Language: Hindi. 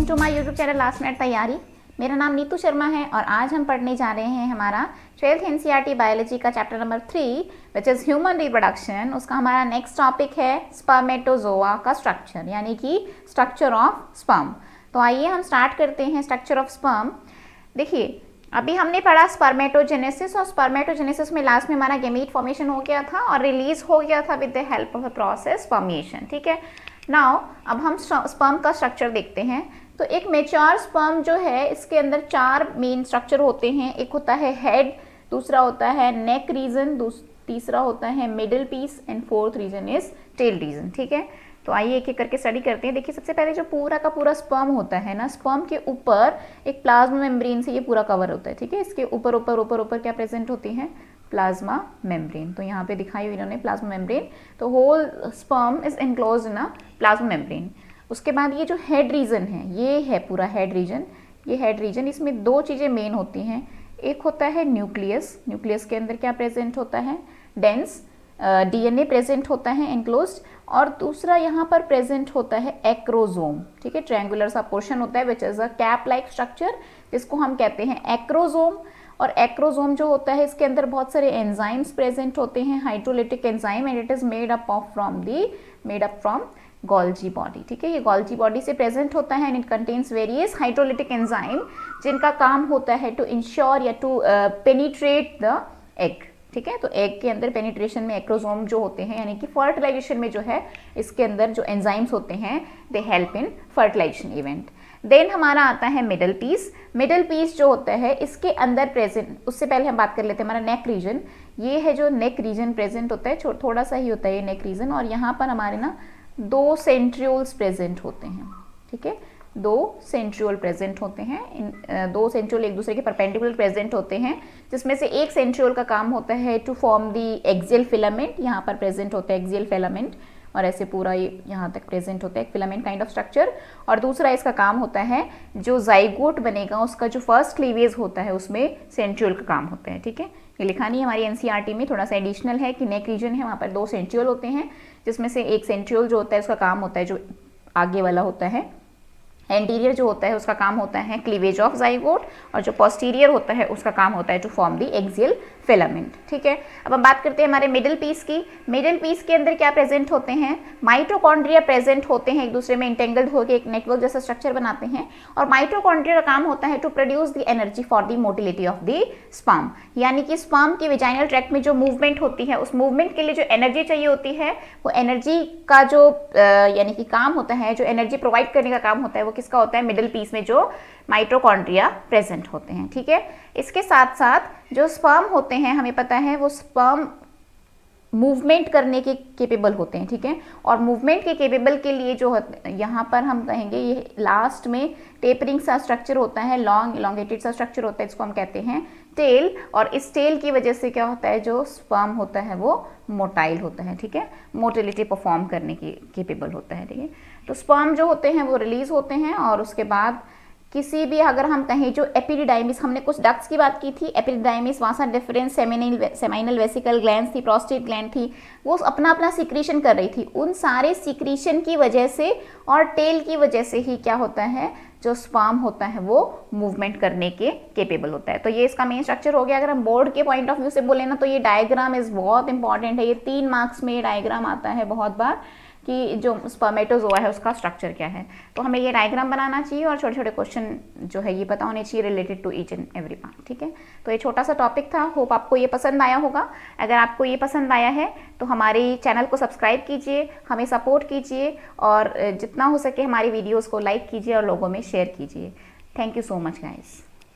To my YouTube channel last minute तैयारी। मेरा नाम नीतू शर्मा है और आज हम पढ़ने जा रहे हैं हमारा 12th एनसीईआरटी बायोलॉजी का chapter number 3 which is human reproduction. उसका हमारा नेक्स्ट टॉपिक है स्पर्मेटोजोआ का स्ट्रक्चर, यानी कि स्ट्रक्चर ऑफ स्पर्म। तो आइए हम स्टार्ट करते हैं स्ट्रक्चर ऑफ स्पर्म। देखिए, अभी हमने पढ़ा स्पर्मेटोजेनेसिस, और स्पर्मेटोजेनेसिस में लास्ट में हमारा गैमीट फॉर्मेशन हो गया था और रिलीज हो गया था with the help of a process spermiation. ठीक है, नाउ अब हम स्पर्म का स्ट्रक्चर देखते हैं। तो एक मेच्योर स्पर्म जो है, इसके अंदर 4 मेन स्ट्रक्चर होते हैं। एक होता है हेड, दूसरा होता है नेक रीजन, तीसरा होता है middle piece and fourth region is tail region. ठीक है, तो आइए एक एक करके स्टडी करते हैं। देखिए, सबसे पहले जो पूरा का पूरा स्पर्म होता है ना, स्पर्म के ऊपर एक प्लाज्मा मेम्ब्रेन से ये पूरा कवर होता है। ठीक है, इसके ऊपर ऊपर ऊपर ऊपर क्या प्रेजेंट होती है? Plasma membrane. तो यहाँ पे दिखाई हुई इन्होंने प्लाज्मा मेम्ब्रेन। तो whole sperm is enclose in a plasma membrane. उसके बाद ये जो हेड रीजन है, ये है पूरा हेड रीजन। ये हेड रीजन, इसमें 2 चीज़ें मेन होती हैं। एक होता है न्यूक्लियस। न्यूक्लियस के अंदर क्या प्रेजेंट होता है? डेंस डीएनए प्रेजेंट होता है एनक्लोज्ड। और दूसरा यहाँ पर प्रेजेंट होता है एक्रोजोम। ठीक है, ट्रायंगुलर सा पोर्शन होता है which is a cap like structure, जिसको हम कहते हैं एक्रोजोम। और एक्रोजोम जो होता है, इसके अंदर बहुत सारे एंजाइम्स प्रेजेंट होते हैं, hydrolytic enzyme, and it is made up from Golgi body. ठीक है, ये गोल्जी बॉडी से प्रेजेंट होता है and it contains various hydrolytic enzyme, जिनका काम होता है टू इंश्योर या टू पेनिट्रेट द एग। ठीक है, तो एग के अंदर पेनिट्रेशन में एक्रोजोम जो होते हैं, यानी कि फर्टिलाइजेशन में जो है, इसके अंदर जो एंजाइम्स होते हैं they help in fertilization event. Then हमारा आता है मिडल पीस। मिडल पीस जो होता है, इसके अंदर प्रेजेंट, उससे पहले हम बात कर लेते हैं हमारा नेक रीजन। ये है जो नेक रीजन प्रेजेंट होता है, थोड़ा सा ही होता है ये नेक रीजन, और यहाँ पर हमारे ना 2 सेंट्रियोल्स प्रेजेंट होते हैं। ठीक है, 2 सेंट्रियोल प्रेजेंट होते हैं। 2 सेंट्रियोल एक दूसरे के परपेंडिकुलर प्रेजेंट होते हैं, जिसमें से एक सेंट्रियोल का काम होता है to form the axial filament. यहाँ पर प्रेजेंट होता है एक्सियल फिलामेंट, और ऐसे पूरा ये यहाँ तक प्रेजेंट होता है एक फिलामेंट काइंड ऑफ स्ट्रक्चर। और दूसरा इसका काम होता है, जो जाइगोट बनेगा उसका जो फर्स्ट क्लीवेज होता है, उसमें सेंट्रियोल का काम होता है। ठीक है, ये लिखा नहीं है हमारी एनसीईआरटी में, थोड़ा सा एडिशनल है कि नेक रीजन है, वहाँ पर 2 सेंट्रियोल होते हैं, जिसमें से एक सेंट्रियोल जो होता है उसका काम होता है, जो आगे वाला होता है एंटीरियर जो होता है, उसका काम होता है क्लीवेज ऑफ जाइगोट, और जो पोस्टीरियर होता है उसका काम होता है to form the axial filament. ठीक है, अब हम बात करते हैं हमारे मिडिल पीस की। मिडिल पीस के अंदर क्या प्रेजेंट होते हैं? माइटोकॉन्ड्रिया प्रेजेंट होते हैं, एक दूसरे में इंटेंगल्ड होकर एक नेटवर्क जैसा स्ट्रक्चर बनाते हैं। और माइटोकॉन्ड्रिया का काम होता है to produce the energy for the motility of the sperm, यानी कि स्पर्म की वेजाइनल ट्रैक्ट में जो मूवमेंट होती है, उस मूवमेंट के लिए जो एनर्जी चाहिए होती है, वो एनर्जी का जो यानी कि काम होता है, जो एनर्जी प्रोवाइड करने का काम होता है, वो किसका होता है? मिडिल पीस में जो माइटोकॉन्ड्रिया प्रेजेंट होते हैं। ठीक है, इसके साथ साथ जो स्पर्म होते हैं, हमें पता है वो स्पर्म मूवमेंट करने के केपेबल होते हैं। ठीक है, और मूवमेंट के केपेबल के लिए जो यहाँ पर हम कहेंगे, ये लास्ट में टेपरिंग सा स्ट्रक्चर होता है, लॉन्ग इलोंगेटेड सा स्ट्रक्चर होता है, इसको हम कहते हैं टेल। और इस टेल की वजह से क्या होता है, जो स्पर्म होता है वो मोटाइल होता है। ठीक है, मोटिलिटी परफॉर्म करने की केपेबल होता है। ठीक है, तो स्पर्म जो होते हैं वो रिलीज होते हैं, और उसके बाद किसी भी, अगर हम कहें जो एपिडिडाइमिस, हमने कुछ डक्ट्स की बात की थी, एपिडिडाइमिस, वासा डिफरेंस, सेमिनल वेसिकल ग्लैंड्स थी, प्रोस्टेट ग्लैंड थी, वो अपना अपना सिक्रीशन कर रही थी। उन सारे सिक्रीशन की वजह से और टेल की वजह से ही क्या होता है, जो स्पर्म होता है वो मूवमेंट करने के केपेबल होता है। तो ये इसका मेन स्ट्रक्चर हो गया। अगर हम बोर्ड के पॉइंट ऑफ व्यू से बोले ना, तो ये डायग्राम इज बहुत इंपॉर्टेंट है। ये 3 मार्क्स में ये डायग्राम आता है बहुत बार, कि जो स्पर्मेटोजोआ है उसका स्ट्रक्चर क्या है। तो हमें ये डायग्राम बनाना चाहिए, और छोटे छोटे क्वेश्चन जो है ये पता होने चाहिए related to each and every part. ठीक है, तो ये छोटा सा टॉपिक था, होप आपको ये पसंद आया होगा। अगर आपको ये पसंद आया है तो हमारे चैनल को सब्सक्राइब कीजिए, हमें सपोर्ट कीजिए, और जितना हो सके हमारी वीडियोज़ को लाइक कीजिए और लोगों में शेयर कीजिए। Thank you so much guys.